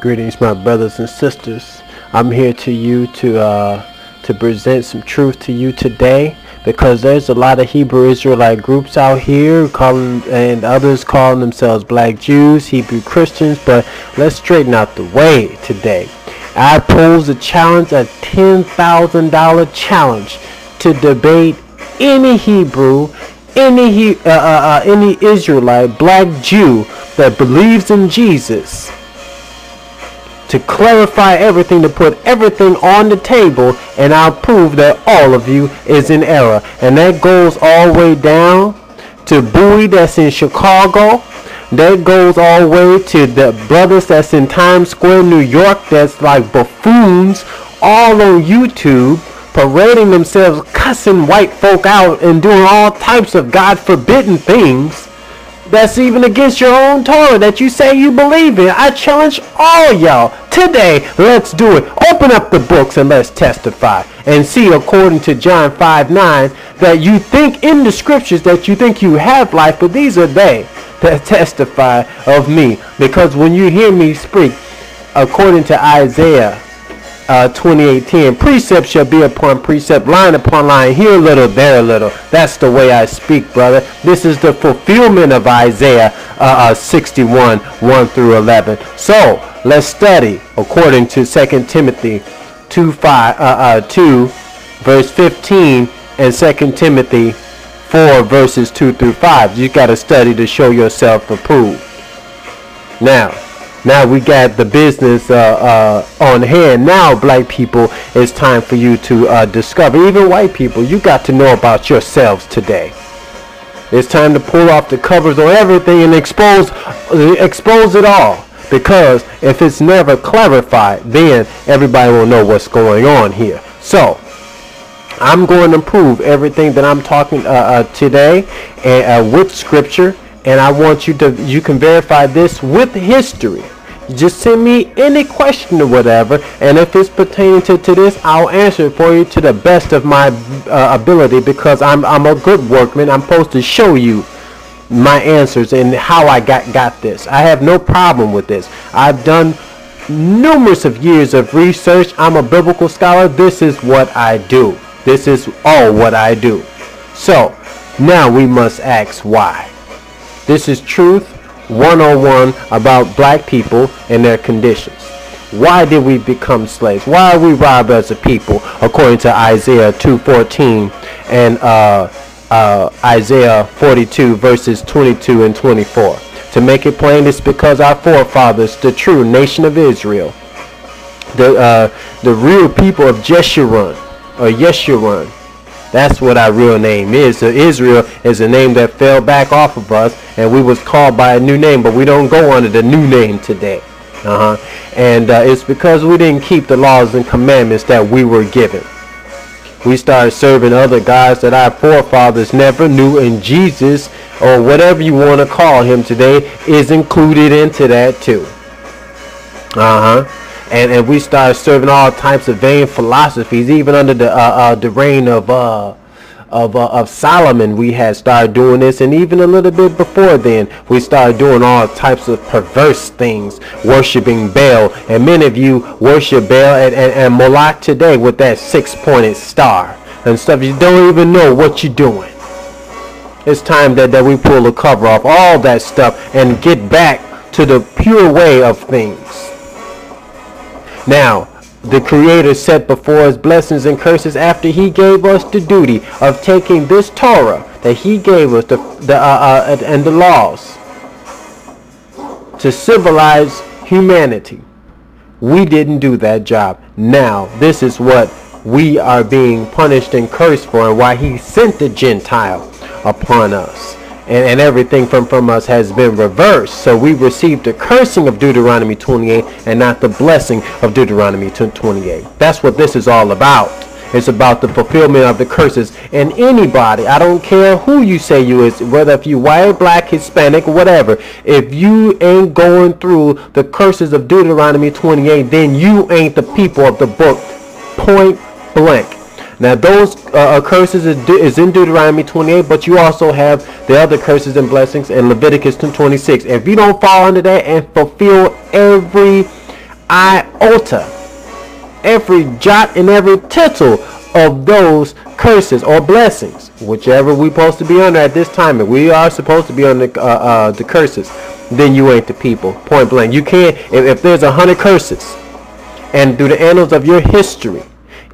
Greetings, my brothers and sisters. I'm here to present some truth to you today, because there's a lot of Hebrew Israelite groups out here and others calling themselves Black Jews, Hebrew Christians. But let's straighten out the way today. I pose a challenge, a $10,000 challenge, to debate any Hebrew, any Israelite, Black Jew that believes in Jesus, to clarify everything, to put everything on the table, and I'll prove that all of you is in error. And that goes all the way down to Bowie, that's in Chicago. That goes all the way to the brothers that's in Times Square, New York, that's like buffoons, all on YouTube, parading themselves, cussing white folk out and doing all types of God forbidden things that's even against your own Torah that you say you believe in. I challenge all y'all today. Let's do it. Open up the books and let's testify and see, according to John 5:9, that you think in the scriptures that you think you have life, but these are they that testify of me. Because when you hear me speak, according to Isaiah 28:10, precept shall be upon precept, line upon line, here a little, there a little. That's the way I speak, brother. This is the fulfillment of Isaiah 61, 1 through 11. So let's study according to 2 Timothy 2 verse 15 and 2 Timothy 4 verses 2 through 5. You got to study to show yourself approved. Now we got the business on hand. Now, black people, it's time for you to discover. Even white people, you got to know about yourselves today. It's time to pull off the covers on everything and expose it all. Because if it's never clarified, then everybody will know what's going on here. So I'm going to prove everything that I'm talking today with scripture. And I want you can verify this with history. Just send me any question or whatever, and if it's pertaining to this, I'll answer it for you to the best of my ability, because I'm a good workman. I'm supposed to show you my answers and how I got this. I have no problem with this. I've done numerous of years of research. I'm a biblical scholar. This is what I do. This is all what I do. So now we must ask why. This is Truth 101 about black people and their conditions. Why did we become slaves? Why are we robbed as a people, according to Isaiah 2:14 and Isaiah 42 verses 22 and 24? To make it plain, it's because our forefathers, the true nation of Israel, the real people of Jeshurun, or Yeshurun, that's what our real name is. So Israel is a name that fell back off of us, and we was called by a new name, but we don't go under the new name today. And it's because we didn't keep the laws and commandments that we were given. We started serving other gods that our forefathers never knew, and Jesus, or whatever you want to call him today, is included into that too. And we started serving all types of vain philosophies. Even under the reign of Solomon, we had started doing this, and even a little bit before then, we started doing all types of perverse things, worshiping Baal. And many of you worship Baal and Moloch today with that six-pointed star and stuff. You don't even know what you're doing. It's time that we pull the cover off all that stuff and get back to the pure way of things. Now, the Creator set before us blessings and curses after he gave us the duty of taking this Torah that he gave us, and the laws, to civilize humanity. We didn't do that job. Now, this is what we are being punished and cursed for, and why he sent the Gentile upon us. And everything from us has been reversed. So we received the cursing of Deuteronomy 28 and not the blessing of Deuteronomy 28. That's what this is all about. It's about the fulfillment of the curses. And anybody, I don't care who you say you is, whether if you white, black, Hispanic, whatever, if you ain't going through the curses of Deuteronomy 28, then you ain't the people of the book. Point blank. Now those curses is in Deuteronomy 28, but you also have the other curses and blessings in Leviticus 26. If you don't fall under that and fulfill every iota, every jot and every tittle of those curses or blessings, whichever we supposed to be under at this time. If we are supposed to be on the curses, then you ain't the people. Point blank. You can't. If there's 100 curses, and through the annals of your history,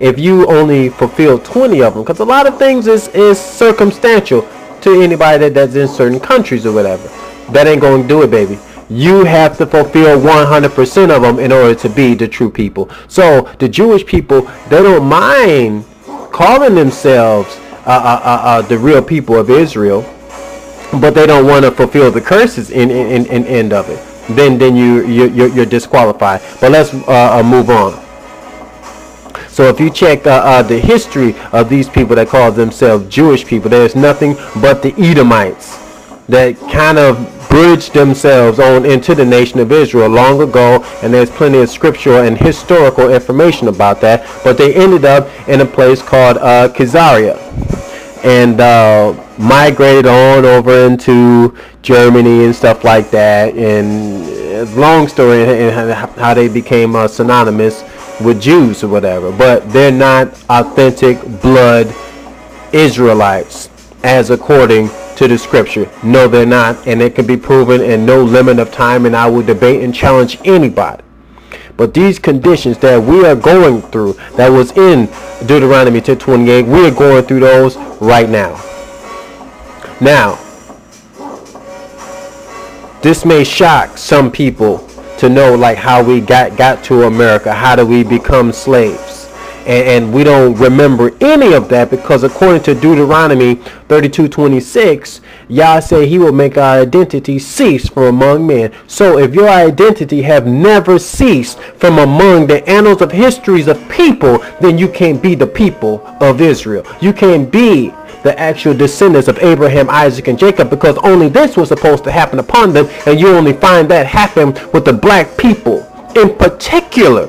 if you only fulfill 20 of them, because a lot of things is circumstantial to anybody that's in certain countries or whatever, that ain't going to do it, baby. You have to fulfill 100% of them in order to be the true people. So the Jewish people, they don't mind calling themselves the real people of Israel, but they don't want to fulfill the curses in end of it. Then you're disqualified. But let's move on. So if you check the history of these people that call themselves Jewish people, there's nothing but the Edomites that kind of bridged themselves on into the nation of Israel long ago, and there's plenty of scriptural and historical information about that. But they ended up in a place called Caesarea, and migrated on over into Germany and stuff like that. And it's a long story in how they became synonymous with Jews or whatever, but they're not authentic blood Israelites as according to the scripture. No, they're not, and it can be proven in no limit of time, and I will debate and challenge anybody. But these conditions that we are going through, that was in Deuteronomy 10:28, we are going through those right now. Now, this may shock some people to know like how we got to America. How do we become slaves? And we don't remember any of that, because according to Deuteronomy 32:26, Yah said he will make our identity cease from among men. So if your identity have never ceased from among the annals of histories of people, then you can't be the people of Israel. You can't be the actual descendants of Abraham, Isaac, and Jacob, because only this was supposed to happen upon them, and you only find that happen with the black people in particular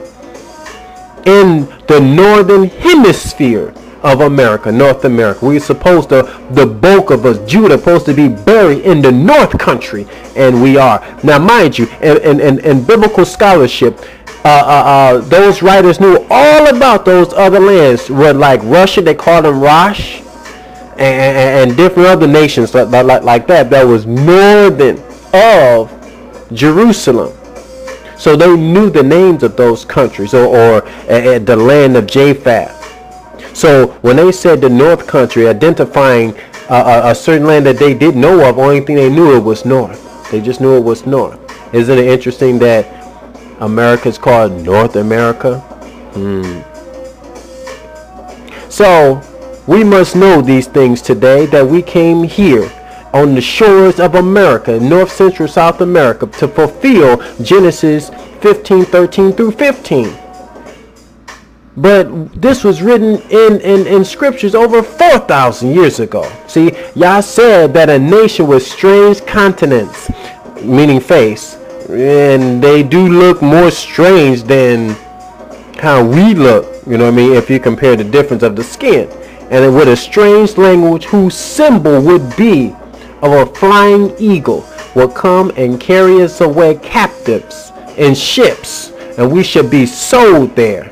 in the northern hemisphere of America, North America. We're supposed to, the bulk of us, Judah, supposed to be buried in the North Country, and we are. Now, mind you, in biblical scholarship, those writers knew all about those other lands. Where like Russia, they called them Rosh, and different other nations like that was northern of Jerusalem. So they knew the names of those countries, or the land of Japheth. So when they said the North Country, identifying a certain land that they didn't know of, only thing they knew it was north. They just knew it was north. Isn't it interesting that America is called North America? So we must know these things today, that we came here on the shores of America, North, Central, South America, to fulfill Genesis 15:13 through 15. But this was written in scriptures over 4,000 years ago. See, Yah said that a nation with strange countenance, meaning face, and they do look more strange than how we look, you know what I mean, if you compare the difference of the skin. And with a strange language, whose symbol would be of a flying eagle, will come and carry us away captives in ships, and we shall be sold there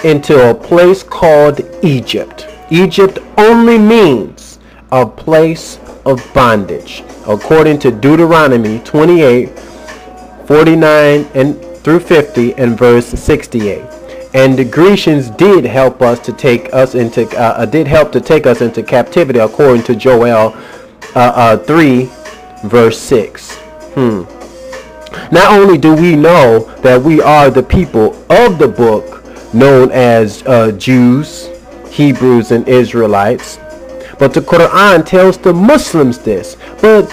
into a place called Egypt. Egypt only means a place of bondage, according to Deuteronomy 28:49 and through 50 and verse 68. And the Grecians did help us to take us into captivity, according to Joel 3 verse 6. Not only do we know that we are the people of the book, known as Jews, Hebrews, and Israelites, but the Quran tells the Muslims this. But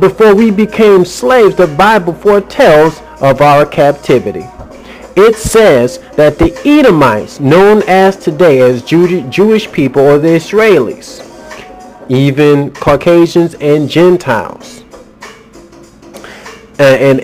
before we became slaves, the Bible foretells of our captivity. It says that the Edomites, known as today as Jewish people, or the Israelis, even Caucasians and Gentiles, and